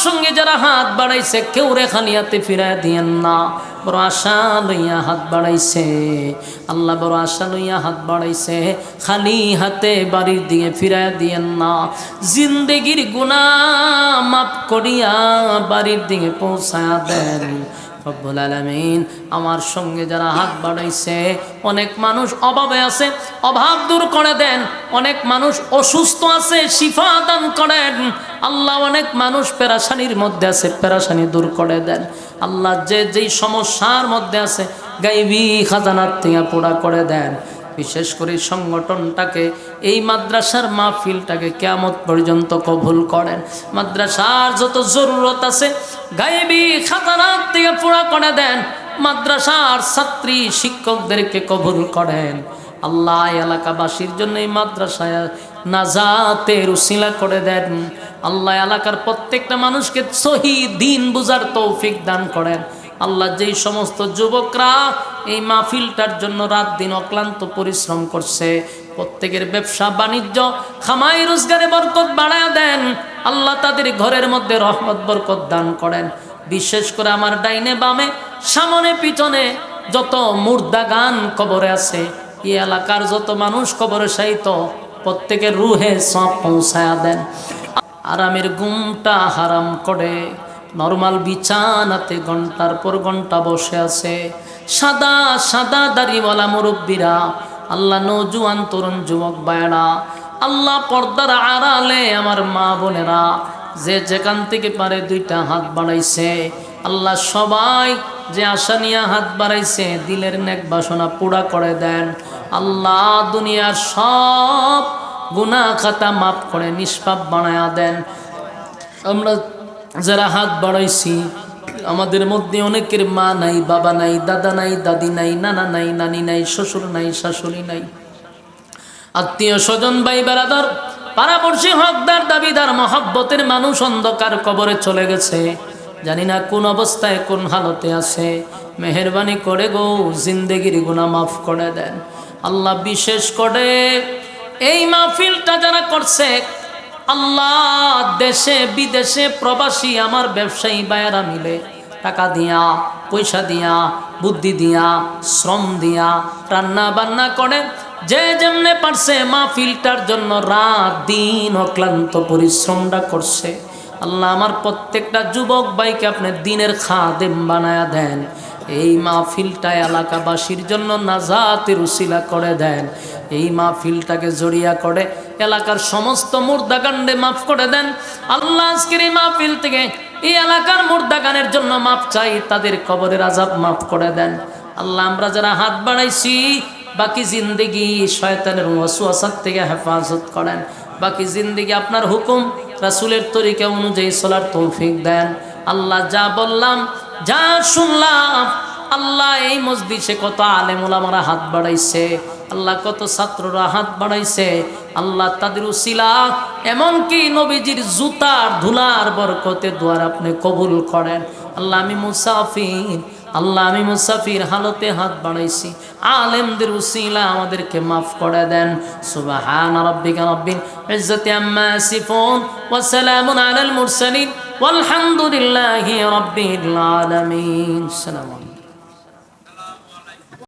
সঙ্গে যারা হাত বাড়াইছে কেউ রে খালি হাতে ফিরায় দিয়েন না। বড় আশা লইয়া হাত বাড়াইছে, আল্লাহ বড় আশা লইয়া হাত বাড়াইছে, খালি হাতে বাড়ির দিকে ফিরায় দিয়েন না। জিন্দেগির গুনাহ মাফ করিয়া বাড়ির দিকে পৌঁছায়া দেন রব্বুল আলামিন। আমার সঙ্গে যারা হাত বাড়াইছে, অনেক মানুষ অভাবে আছে, অভাব দূর করে দেন। অনেক মানুষ অসুস্থ আছে, শিফা দান করেন আল্লাহ। অনেক মানুষ পেরেশানির মধ্যে আছে, পেরেশানি দূর করে দেন আল্লাহ। যে যেই সমস্যার মধ্যে আছে গাইবি খাজানার থেকে পুরা করে দেন। বিশেষ করে সংগঠনটাকে, এই মাদ্রাসার মাহফিলটাকে কিয়ামত পর্যন্ত কবুল করেন। মাদ্রাসার যত জরুরত আছে গায়েবী খাজানাত থেকে পুরা করে দেন। মাদ্রাসার ছাত্রী শিক্ষকদেরকে কবুল করেন আল্লাহ। এলাকাবাসীর জন্য এই মাদ্রাসায় নাজাতের উসিলা করে দেন আল্লাহ। এলাকার প্রত্যেকটা মানুষকে সহি দ্বীন বুঝার তৌফিক দান করেন আল্লাহ। যেই সমস্ত যুবকরা এই মাহফিলটার জন্য রাত দিন অক্লান্ত পরিশ্রম করছে, প্রত্যেকের ব্যবসা বাণিজ্য খামাই রোজগারে বরকত বাড়ায় দেন আল্লাহ। তাদের ঘরের মধ্যে রহমত বরকত দান করেন। বিশেষ করে আমার ডাইনে বামে সামনে পিছনে যত মুর্দাগান কবরে আছে, এই এলাকার যত মানুষ কবরে শায়িত, প্রত্যেকের রুহে সব পৌঁছায়া দেন। আরামের ঘুমটা হারাম করে নরমাল বিছানাতে ঘন্টার পর ঘন্টা বসে আছে সাদা সাদা দাড়িওয়ালা মুরব্বীরা আল্লাহ, নওজোয়ান তরুণ যুবক ভাইরা আল্লাহ, পর্দার আড়ালে আমার মা বোনেরা যে যেখান থেকে পারে দুইটা হাত বাড়াইছে আল্লাহ। সবাই যে আশা নিয়ে হাত বাড়াইছে দিলের নেক বাসনা পুরা করে দেন আল্লাহ। দুনিয়ার সব গুনাহ খাতা মাফ করে নিষ্পাপ বানায়া দেন। আমরা যারা হাত বাড়াইছি আমাদের মধ্যে অনেকের মা নাই, বাবা নাই, দাদা নাই, দাদি নাই, নানা নাই, নানি নাই, শ্বশুর নাই, শাশুড়ি নাই, আত্মীয় স্বজন ভাই বেরাদার পাড়াপড়শি হকদার দাবিদার মহব্বতের মানুষ অন্ধকার কবরে চলে গেছে। জানি না কোন অবস্থায় কোন হালতে আছে। মেহেরবানি করে গো জিন্দেগির গুনাহ মাফ করে দেন আল্লাহ। বিশেষ করে এই মাহফিলটা যারা করছে আল্লাহ, দেশে বিদেশে প্রবাসী আমার ব্যবসায়ী ভাইয়েরা মিলে টাকা দিয়া, পয়সা দিয়া, বুদ্ধি দিয়া, শ্রম দিয়া রান্না বান্না করে যে যেমনে পারছে মাহফিলটার জন্য রাত দিন অক্লান্ত পরিশ্রমটা করছে আল্লাহ। আমার প্রত্যেকটা যুবক ভাইকে আপনি দিনের খাদেম বানায়া দেন। এই মাহফিলটা এলাকাবাসীর জন্য নাজাতের উসিলা করে দেন। এই মাহফিলটাকে জড়িয়া করে এলাকার সমস্ত মুর্দাকাণ্ডে মাফ করে দেন আল্লাহ। আজকের এই মাহফিল থেকে এই এলাকার মুর্দাগানের জন্য মাফ চাই, তাদের কবরের আযাব মাফ করে দেন আল্লাহ। আমরা যারা হাত বাড়াইছি বাকি জিন্দেগি শয়তানের ওয়াসওয়াসা থেকে হেফাজত করেন। বাকি জিন্দেগি আপনার হুকুম রাসূলের তরিকা অনুযায়ী চলার তৌফিক দেন আল্লাহ। যা বললাম যা শুনলাম আল্লাহ, এই মজলিসে কত আলেম ওলামারা হাত বাড়াইছে আল্লাহ, কত ছাত্ররা হাত বাড়াইছে আল্লাহ, তাদের উসিলা এমনকি নবীজির জুতার ধুলার বরকতে দুয়ার আপনি কবুল করেন আল্লাহ। আমি মুসাফির আল্লাহ, আমি মুসাফির হালতে হাত বাড়াইছি, আলেমদের উসিলা আমাদেরকে মাফ করে দেন। সুবহানা রাব্বিকা রাব্বিল ইজ্জাতি আম্মা ইয়াসিফুন ওয়া সালামুন আলাল মুরসালিন ওয়ালহামদুলিল্লাহি রাব্বিল আলামিন। আসসালামু আলাইকুম।